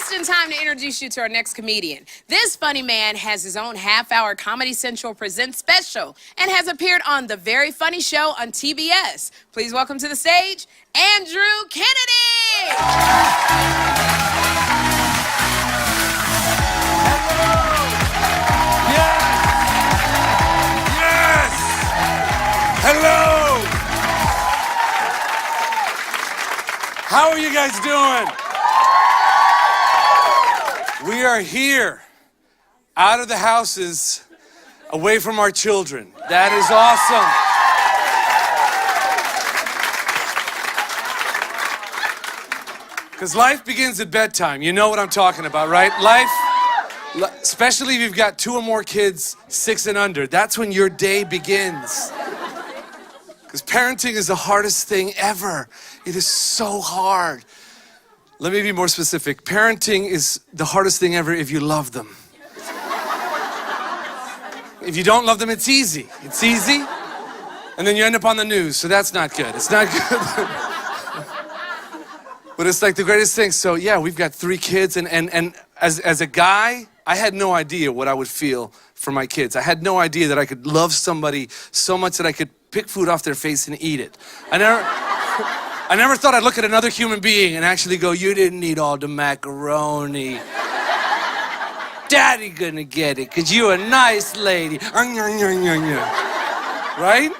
Just in time to introduce you to our next comedian. This funny man has his own half-hour Comedy Central Presents special and has appeared on The Very Funny Show on TBS. Please welcome to the stage, Andrew Kennedy! Hello! How are you guys doing? We are here, out of the houses, away from our children. That is awesome. Because life begins at bedtime. You know what I'm talking about, right? Life, especially if you've got 2 or more kids, 6 and under, that's when your day begins. Because parenting is the hardest thing ever. It is so hard. Let me be more specific. Parenting is the hardest thing ever if you love them. If you don't love them, it's easy. It's easy. And then you end up on the news, so that's not good. It's not good. But it's like the greatest thing. So yeah, we've got 3 kids, and as a guy, I had no idea what I would feel for my kids. I had no idea that I could love somebody so much that I could pick food off their face and eat it. I never thought I'd look at another human being and actually go, you didn't eat all the macaroni. Daddy gonna get it, cause you a nice lady. Right?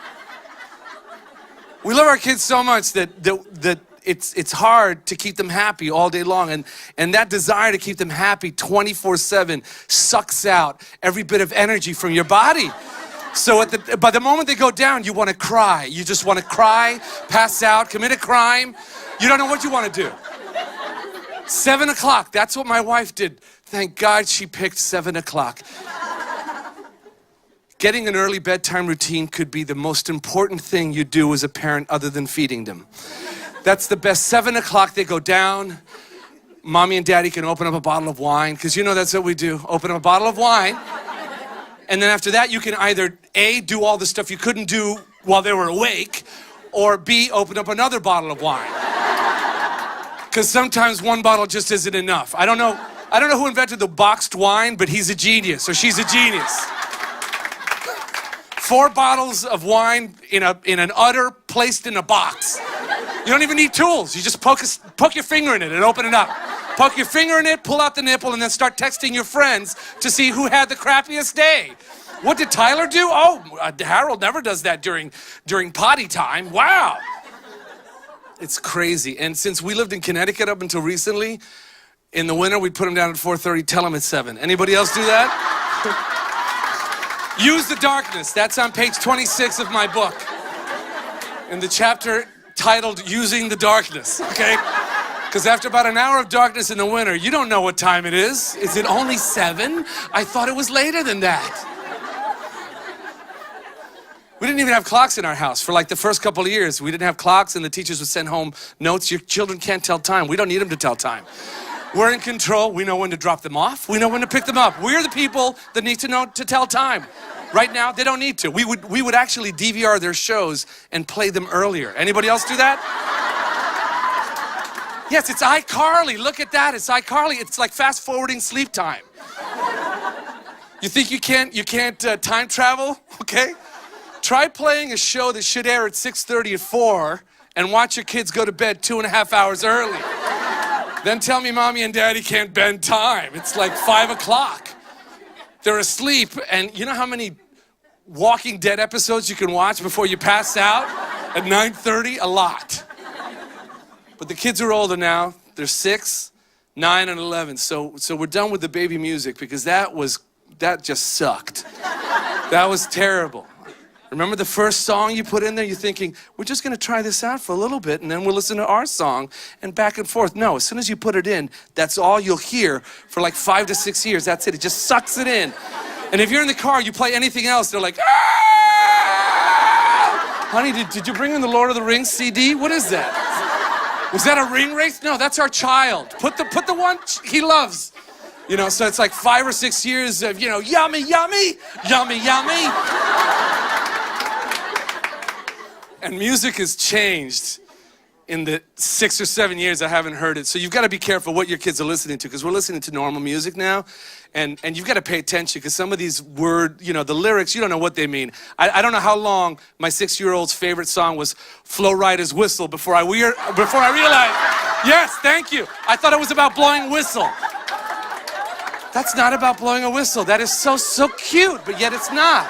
We love our kids so much that it's hard to keep them happy all day long, and that desire to keep them happy 24/7 sucks out every bit of energy from your body. So by the moment they go down, you want to cry. You just want to cry, pass out, commit a crime. You don't know what you want to do. 7 o'clock, that's what my wife did. Thank God she picked 7 o'clock. Getting an early bedtime routine could be the most important thing you do as a parent other than feeding them. That's the best. 7 o'clock, they go down. Mommy and daddy can open up a bottle of wine, because you know that's what we do. Open up a bottle of wine. And then after that, you can either A, do all the stuff you couldn't do while they were awake, or B, open up another bottle of wine. Because sometimes one bottle just isn't enough. I don't know who invented the boxed wine, but he's a genius, or she's a genius. 4 bottles of wine in an udder placed in a box. You don't even need tools. You just poke your finger in it and open it up. Poke your finger in it, pull out the nipple, and then start texting your friends to see who had the crappiest day. What did Tyler do? Oh, Harold never does that during potty time. Wow. It's crazy. And since we lived in Connecticut up until recently, in the winter, we'd put them down at 4:30, tell them it's 7. Anybody else do that? Use the darkness. That's on page 26 of my book. In the chapter titled Using the Darkness, okay? Because after about an hour of darkness in the winter, you don't know what time it is. Is it only 7? I thought it was later than that. We didn't even have clocks in our house for like the first couple of years. We didn't have clocks, and the teachers would send home notes. Your children can't tell time. We don't need them to tell time. We're in control. We know when to drop them off. We know when to pick them up. We're the people that need to know to tell time. Right now, they don't need to. We would actually DVR their shows and play them earlier. Anybody else do that? Yes, it's iCarly. Look at that. It's iCarly. It's like fast-forwarding sleep time. You think you can't time travel? Okay. Try playing a show that should air at 6:30 at 4 and watch your kids go to bed 2.5 hours early. Then tell me mommy and daddy can't bend time. It's like 5 o'clock. They're asleep, and you know how many Walking Dead episodes you can watch before you pass out at 9:30? A lot. But the kids are older now. They're 6, 9, and 11. So we're done with the baby music, because that just sucked. That was terrible. Remember the first song you put in there? You're thinking, we're just gonna try this out for a little bit, and then we'll listen to our song, and back and forth. No, as soon as you put it in, that's all you'll hear for like 5 to 6 years. That's it. It just sucks it in. And if you're in the car, you play anything else, they're like, ah! Honey, did you bring in the Lord of the Rings CD? What is that? Was that a ring race? No, that's our child. Put the one he loves. You know, so it's like 5 or 6 years of, you know, yummy, yummy, yummy, yummy. And music has changed in the 6 or 7 years I haven't heard it. So you've got to be careful what your kids are listening to, because we're listening to normal music now, and you've got to pay attention, because some of these the lyrics, you don't know what they mean. I don't know how long my 6-year-old's favorite song was Flo Rida's Whistle before I realized, yes, thank you. I thought it was about blowing whistle. That's not about blowing a whistle. That is so cute, but yet it's not.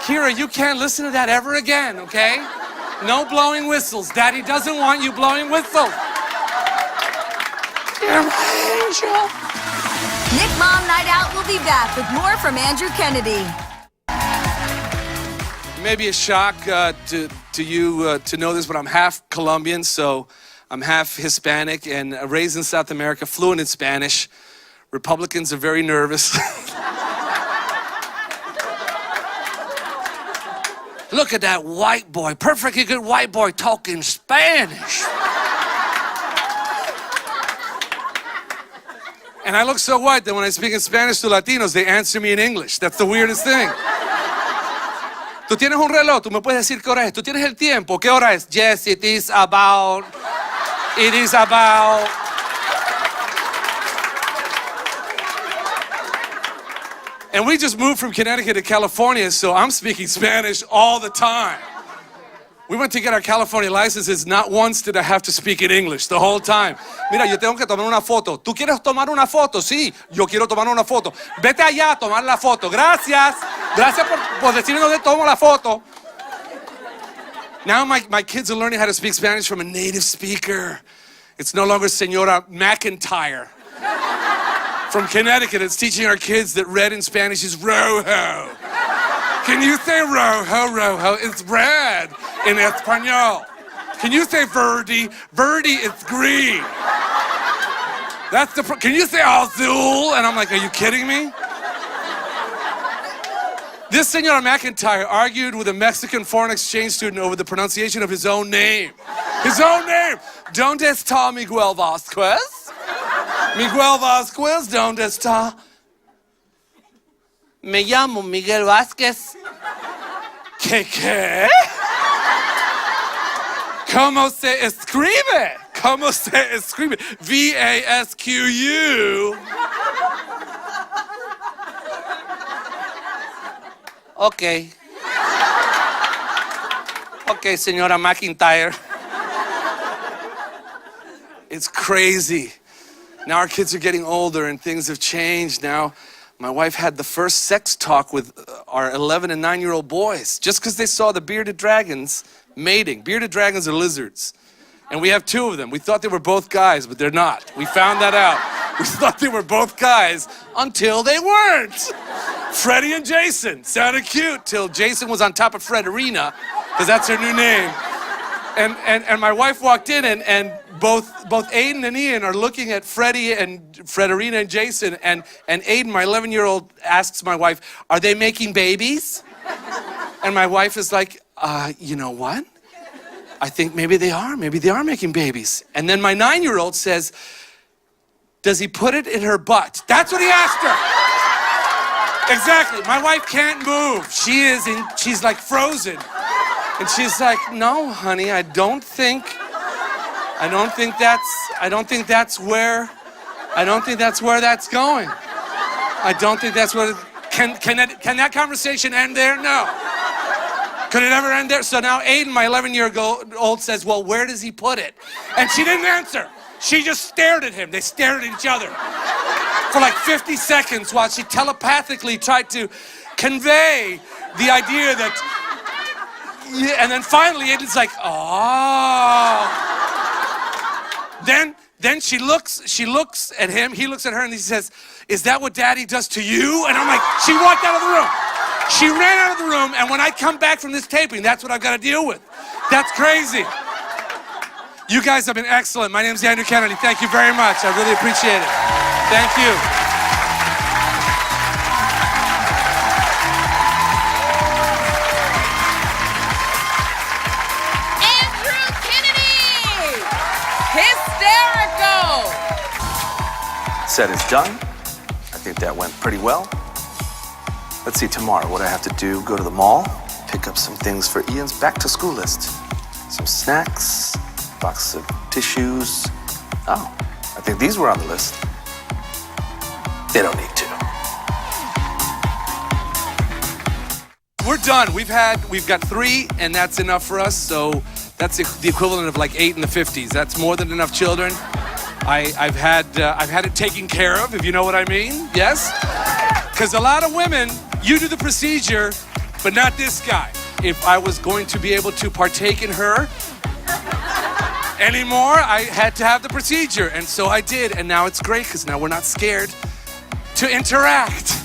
Kira, you can't listen to that ever again, okay? No blowing whistles. Daddy doesn't want you blowing whistles. You're my angel. NickMom Night Out will be back with more from Andrew Kennedy. Maybe a shock to you to know this, but I'm half Colombian, so I'm half Hispanic and raised in South America, fluent in Spanish. Republicans are very nervous. Look at that white boy, perfectly good white boy talking Spanish. And I look so white that when I speak in Spanish to Latinos, they answer me in English. That's the weirdest thing. Tú tienes un reloj, tú me puedes decir qué hora es. Tú tienes el tiempo, ¿qué hora es? Yes, it is about. And we just moved from Connecticut to California, so I'm speaking Spanish all the time. We went to get our California licenses. Not once did I have to speak in English the whole time. Mira, yo tengo que tomar una foto. ¿Tú quieres tomar una foto? Sí, yo quiero tomar una foto. Vete allá a tomar la foto. Gracias. Gracias por decirme dónde tomo la foto. Now my kids are learning how to speak Spanish from a native speaker. It's no longer Señora McIntyre. From Connecticut, it's teaching our kids that red in Spanish is rojo. Can you say rojo, rojo? It's red in Espanol. Can you say verde? Verde is green. Can you say azul? And I'm like, are you kidding me? This Senora McIntyre argued with a Mexican foreign exchange student over the pronunciation of his own name. His own name. ¿Dónde está Miguel Vasquez? Miguel Vasquez, ¿dónde está? Me llamo Miguel Vasquez. ¿Qué? ¿Cómo se escribe? ¿Cómo se escribe? V-A-S-Q-U. Okay, Señora McIntyre. It's crazy. Now our kids are getting older and things have changed. Now my wife had the first sex talk with our 11 and 9-year-old boys just because they saw the bearded dragons mating. Bearded dragons are lizards. And we have 2 of them. We thought they were both guys, but they're not. We found that out. We thought they were both guys until they weren't. Freddie and Jason. Sounded cute till Jason was on top of Frederina, because that's her new name. And my wife walked in and both Aiden and Ian are looking at Freddie and Frederina and Jason, and Aiden, my 11-year-old, asks my wife, are they making babies? And my wife is like, you know what? I think maybe they are making babies. And then my 9-year-old says, does he put it in her butt? That's what he asked her. Exactly. My wife can't move. She's like frozen. And she's like, no, honey, I don't think that's where that's going. I don't think that's where, can that conversation end there? No. Could it ever end there? So now Aiden, my 11-year-old, says, well, where does he put it? And she didn't answer. She just stared at him. They stared at each other for like 50 seconds while she telepathically tried to convey the idea that, yeah, and then finally Aiden's like, oh. Then she looks at him, he looks at her, and he says, is that what Daddy does to you? And I'm like, she walked out of the room. She ran out of the room, and when I come back from this taping, that's what I've got to deal with. That's crazy. You guys have been excellent. My name's Andrew Kennedy. Thank you very much. I really appreciate it. Thank you. Andrew Kennedy! Hysterical! Set is done. I think that went pretty well. Let's see, tomorrow, what I have to do, go to the mall, pick up some things for Ian's back-to-school list. Some snacks, box of tissues. Oh, I think these were on the list. They don't need to. We're done. We've got 3, and that's enough for us. So that's the equivalent of like 8 in the 50s. That's more than enough children. I've had it taken care of, if you know what I mean. Yes? Because a lot of women, you do the procedure, but not this guy. If I was going to be able to partake in her anymore, I had to have the procedure. And so I did. And now it's great because now we're not scared to interact.